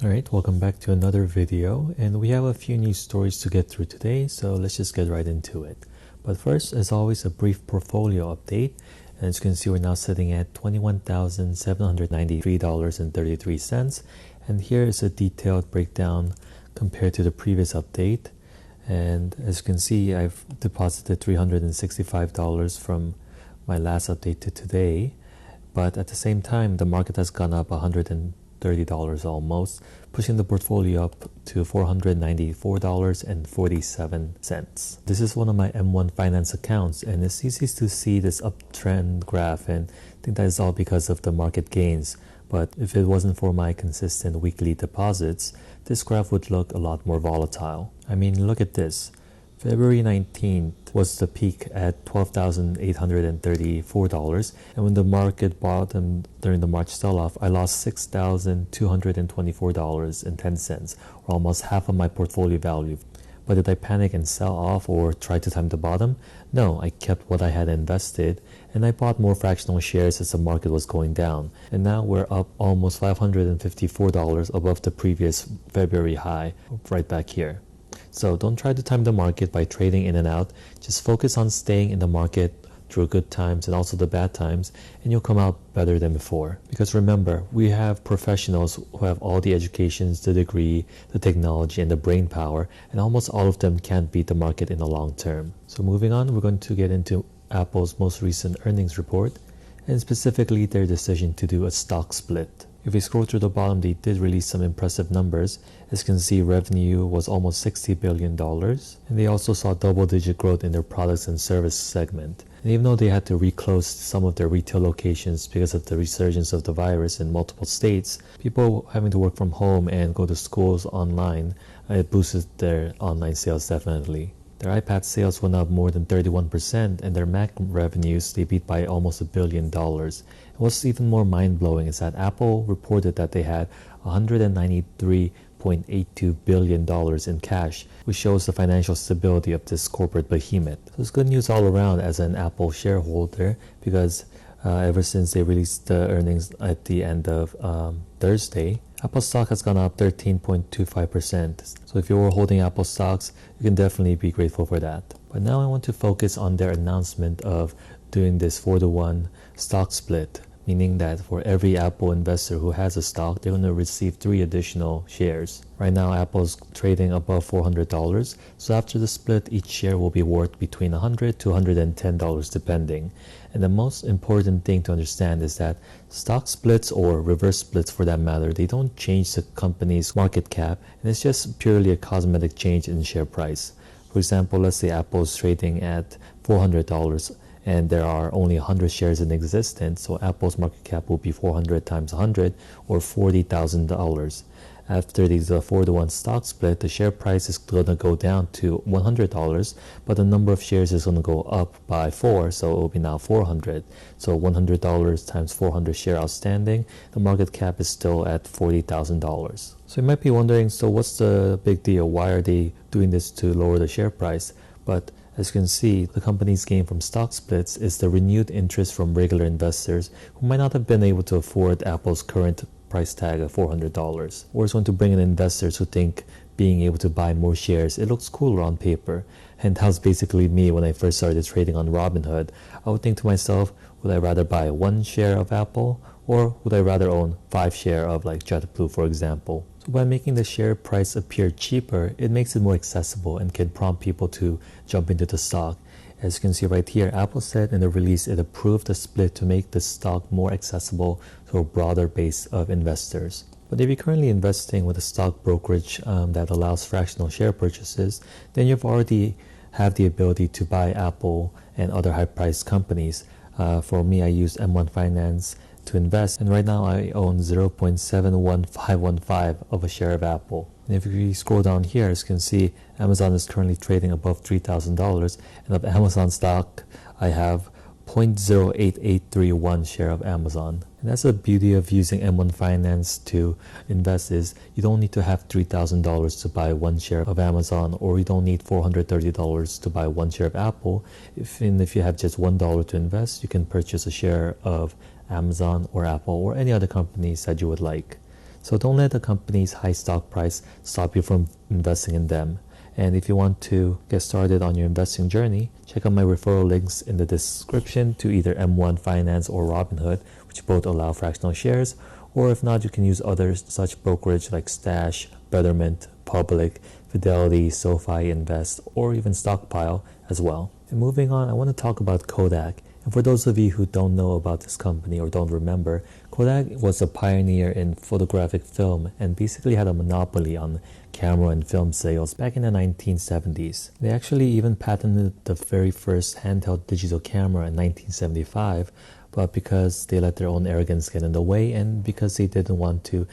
Alright, welcome back to another video, and we have a few news stories to get through today, so let's just get right into it. But first, as always, a brief portfolio update, and as you can see, we're now sitting at $21,793.33, and here is a detailed breakdown compared to the previous update. And as you can see, I've deposited $365 from my last update to today, but at the same time, the market has gone up $130 almost, pushing the portfolio up to $494.47. This is one of my M1 Finance accounts, and it's easy to see this uptrend graph, and I think that is all because of the market gains. But if it wasn't for my consistent weekly deposits, this graph would look a lot more volatile. I mean, look at this. February 19th was the peak at $12,834, and when the market bottomed during the March sell-off, I lost $6,224.10, or almost half of my portfolio value. But did I panic and sell off or try to time the bottom? No, I kept what I had invested, and I bought more fractional shares as the market was going down. And now we're up almost $554 above the previous February high, right back here. So don't try to time the market by trading in and out. Just focus on staying in the market through good times and also the bad times, and you'll come out better than before. Because remember, we have professionals who have all the educations, the degree, the technology, and the brain power, and almost all of them can't beat the market in the long term. So moving on, we're going to get into Apple's most recent earnings report, and specifically their decision to do a stock split. If we scroll through the bottom, they did release some impressive numbers. As you can see, revenue was almost $60 billion, and they also saw double-digit growth in their products and service segment. And even though they had to reclose some of their retail locations because of the resurgence of the virus in multiple states, people having to work from home and go to schools online, it boosted their online sales definitely. Their iPad sales went up more than 31%, and their Mac revenues, they beat by almost $1 billion. What's even more mind-blowing is that Apple reported that they had $193.82 billion in cash, which shows the financial stability of this corporate behemoth. So it's good news all around as an Apple shareholder, because ever since they released the earnings at the end of Thursday, Apple stock has gone up 13.25%. So if you were holding Apple stocks, you can definitely be grateful for that. But now I want to focus on their announcement of doing this 4-to-1 stock split, meaning that for every Apple investor who has a stock, they're going to receive 3 additional shares. Right now, Apple's trading above $400, so after the split, each share will be worth between $100 to $110 depending. And the most important thing to understand is that stock splits, or reverse splits for that matter, they don't change the company's market cap, and it's just purely a cosmetic change in share price. For example, let's say Apple's trading at $400, and there are only 100 shares in existence, so Apple's market cap will be 400 times 100, or $40,000. After these 4-to-1 stock split, the share price is going to go down to $100, but the number of shares is going to go up by 4, so it will be now 400. So $100 times 400 share outstanding, the market cap is still at $40,000. So you might be wondering, so what's the big deal? Why are they doing this to lower the share price? But as you can see, the company's gain from stock splits is the renewed interest from regular investors who might not have been able to afford Apple's current price tag of $400. Or it's going to bring in investors who think being able to buy more shares, it looks cooler on paper. And that was basically me when I first started trading on Robinhood. I would think to myself, would I rather buy 1 share of Apple, or would I rather own 5 shares of like JetBlue, for example? So by making the share price appear cheaper, it makes it more accessible and can prompt people to jump into the stock. As you can see right here, Apple said in the release it approved the split to make the stock more accessible to a broader base of investors. But if you're currently investing with a stock brokerage that allows fractional share purchases, then you've already have the ability to buy Apple and other high-priced companies. For me, I use M1 Finance to invest, and right now I own 0.71515 of a share of Apple. And if you scroll down here, as you can see, Amazon is currently trading above $3,000, and of Amazon stock, I have 0.08831 share of Amazon. And that's the beauty of using M1 Finance to invest, is you don't need to have $3,000 to buy 1 share of Amazon, or you don't need $430 to buy 1 share of Apple. If you have just $1 to invest, you can purchase a share of Amazon or Apple or any other companies that you would like. So don't let the company's high stock price stop you from investing in them. And if you want to get started on your investing journey, check out my referral links in the description to either M1 Finance or Robinhood, which both allow fractional shares. Or if not, you can use other such brokerage like Stash, Betterment, Public, Fidelity, SoFi Invest, or even Stockpile as well. And moving on, I want to talk about Kodak. And for those of you who don't know about this company or don't remember, Kodak was a pioneer in photographic film and basically had a monopoly on camera and film sales back in the 1970s. They actually even patented the very first handheld digital camera in 1975, but because they let their own arrogance get in the way and because they didn't want to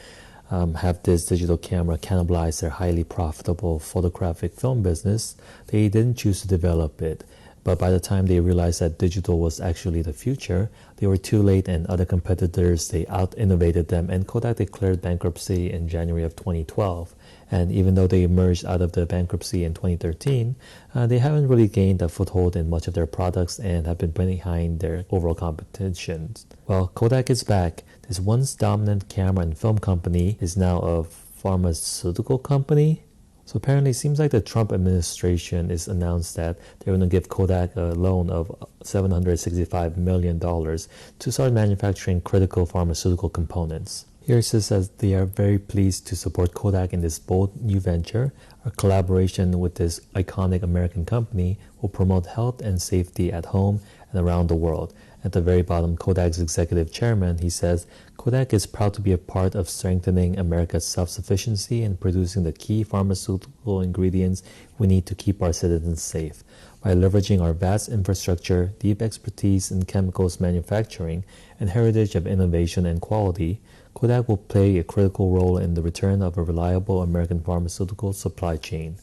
have this digital camera cannibalize their highly profitable photographic film business, they didn't choose to develop it. But by the time they realized that digital was actually the future, they were too late and other competitors, they out-innovated them, and Kodak declared bankruptcy in January of 2012. And even though they emerged out of the bankruptcy in 2013, they haven't really gained a foothold in much of their products and have been behind their overall competition. Well, Kodak is back. This once dominant camera and film company is now a pharmaceutical company. So apparently it seems like the Trump administration is announced that they're going to give Kodak a loan of $765 million to start manufacturing critical pharmaceutical components. Here it says that they are very pleased to support Kodak in this bold new venture. Our collaboration with this iconic American company will promote health and safety at home and around the world. At the very bottom, Kodak's executive chairman, he says, Kodak is proud to be a part of strengthening America's self-sufficiency and producing the key pharmaceutical ingredients we need to keep our citizens safe. By leveraging our vast infrastructure, deep expertise in chemicals manufacturing, and heritage of innovation and quality, Kodak will play a critical role in the return of a reliable American pharmaceutical supply chain.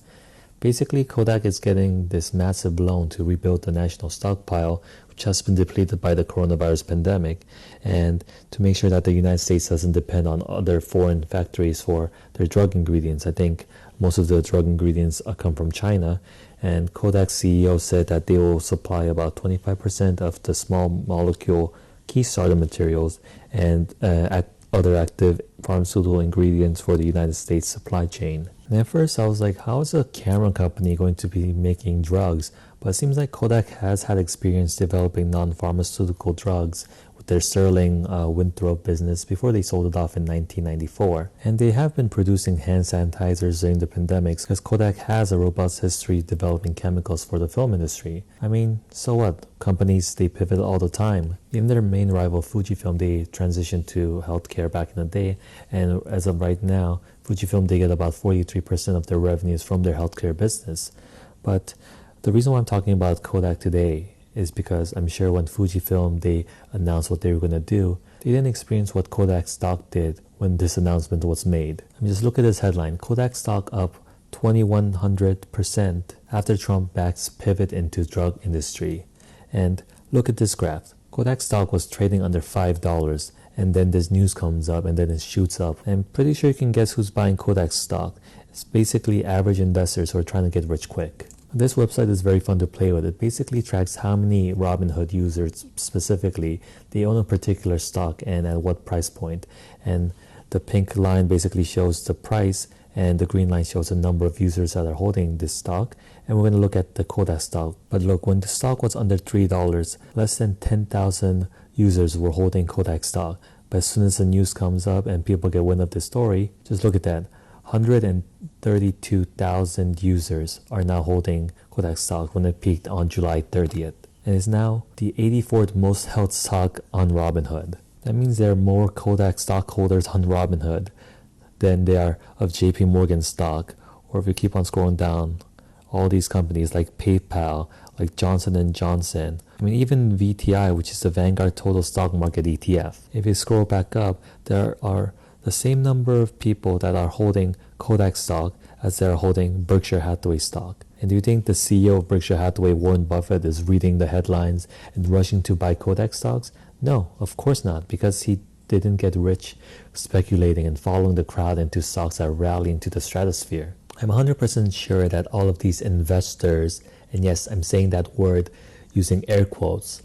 Basically, Kodak is getting this massive loan to rebuild the national stockpile, which has been depleted by the coronavirus pandemic, and to make sure that the United States doesn't depend on other foreign factories for their drug ingredients. I think most of the drug ingredients come from China, and Kodak's CEO said that they will supply about 25% of the small molecule key starter materials and other active pharmaceutical ingredients for the United States supply chain. And at first I was like, how is a camera company going to be making drugs? But it seems like Kodak has had experience developing non-pharmaceutical drugs with their Sterling Winthrop business before they sold it off in 1994. And they have been producing hand sanitizers during the pandemics because Kodak has a robust history developing chemicals for the film industry. I mean, so what? Companies, they pivot all the time. Even their main rival Fujifilm, they transitioned to healthcare back in the day, and as of right now, Fujifilm, they get about 43% of their revenues from their healthcare business. But the reason why I'm talking about Kodak today is because I'm sure when Fujifilm, they announced what they were going to do, they didn't experience what Kodak stock did when this announcement was made. I mean, just look at this headline, Kodak stock up 2100% after Trump backs pivot into drug industry. And look at this graph. Kodak stock was trading under $5, and then this news comes up and then it shoots up. I'm pretty sure you can guess who's buying Kodak stock. It's basically average investors who are trying to get rich quick. This website is very fun to play with. It basically tracks how many Robinhood users specifically they own a particular stock and at what price point. And the pink line basically shows the price, and the green line shows the number of users that are holding this stock. And we're going to look at the Kodak stock. But look, when the stock was under $3, less than 10,000 users were holding Kodak stock. But as soon as the news comes up and people get wind of this story, just look at that. 132,000 users are now holding Kodak stock when it peaked on July 30th. And is now the 84th most held stock on Robinhood. That means there are more Kodak stockholders on Robinhood than there are of JP Morgan stock. Or if you keep on scrolling down, all these companies like PayPal, like Johnson & Johnson. I mean, even VTI, which is the Vanguard Total Stock Market ETF. If you scroll back up, there are the same number of people that are holding Kodak stock as they are holding Berkshire Hathaway stock. And do you think the CEO of Berkshire Hathaway, Warren Buffett, is reading the headlines and rushing to buy Kodak stocks? No, of course not, because he didn't get rich speculating and following the crowd into stocks that rally into the stratosphere. I'm 100% sure that all of these investors, and yes, I'm saying that word using air quotes,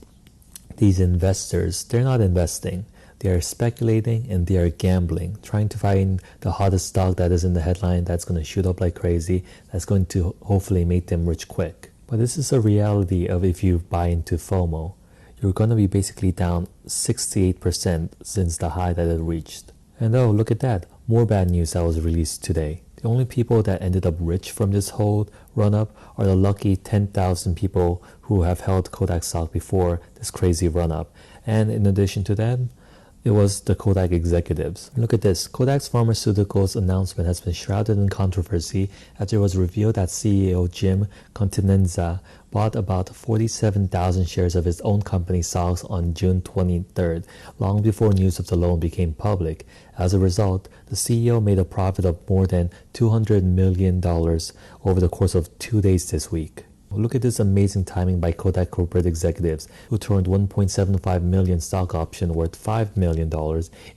these investors, they're not investing. They are speculating and they are gambling, trying to find the hottest stock that is in the headline that's going to shoot up like crazy, that's going to hopefully make them rich quick. But this is a reality of if you buy into FOMO. You're going to be basically down 68% since the high that it reached. And oh, look at that, more bad news that was released today. The only people that ended up rich from this whole run-up are the lucky 10,000 people who have held Kodak stock before this crazy run-up. And in addition to that, it was the Kodak executives. Look at this. Kodak's Pharmaceuticals announcement has been shrouded in controversy after it was revealed that CEO Jim Continenza bought about 47,000 shares of his own company stocks on June 23rd, long before news of the loan became public. As a result, the CEO made a profit of more than $200 million over the course of 2 days this week. Look at this amazing timing by Kodak corporate executives who turned 1.75 million stock option worth $5 million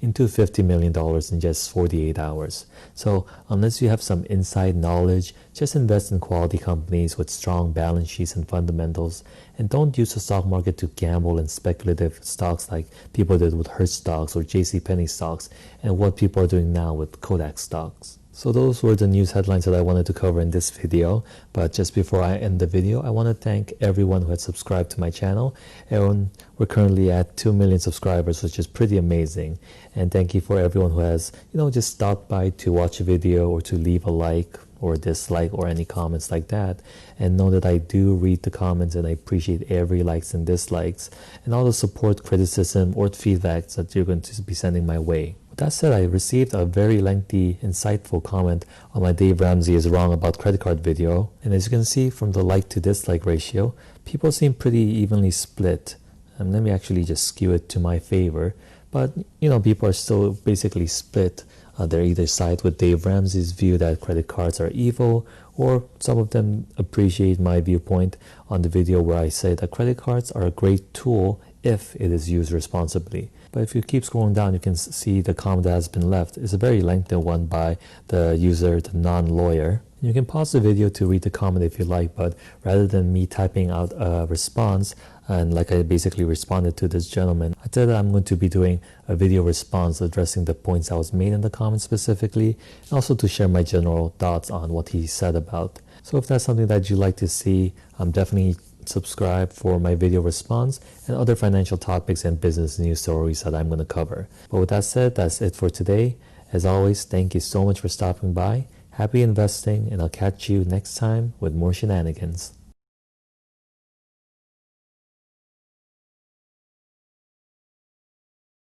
into $50 million in just 48 hours. So unless you have some inside knowledge, just invest in quality companies with strong balance sheets and fundamentals, and don't use the stock market to gamble in speculative stocks like people did with Hertz stocks or JCPenney stocks, and what people are doing now with Kodak stocks. So those were the news headlines that I wanted to cover in this video. But just before I end the video, I want to thank everyone who had subscribed to my channel. And we're currently at 2 million subscribers, which is pretty amazing. And thank you for everyone who has, just stopped by to watch a video or to leave a like or dislike or any comments like that. And know that I do read the comments and I appreciate every likes and dislikes and all the support, criticism, or feedback that you're going to be sending my way. That said, I received a very lengthy, insightful comment on my Dave Ramsey is wrong about credit card video. And as you can see from the like to dislike ratio, people seem pretty evenly split. And let me actually just skew it to my favor. But, people are still basically split. They're either side with Dave Ramsey's view that credit cards are evil, or some of them appreciate my viewpoint on the video where I say that credit cards are a great tool if it is used responsibly. But if you keep scrolling down, you can see the comment that has been left. It's a very lengthy one by the user, the non-lawyer. You can pause the video to read the comment if you like, but rather than me typing out a response, and like I basically responded to this gentleman, I said that I'm going to be doing a video response addressing the points that was made in the comment specifically, and also to share my general thoughts on what he said about. So if that's something that you'd like to see, definitely subscribe for my video response and other financial topics and business news stories that I'm going to cover. But with that said, that's it for today. As always, thank you so much for stopping by. Happy investing, and I'll catch you next time with more shenanigans.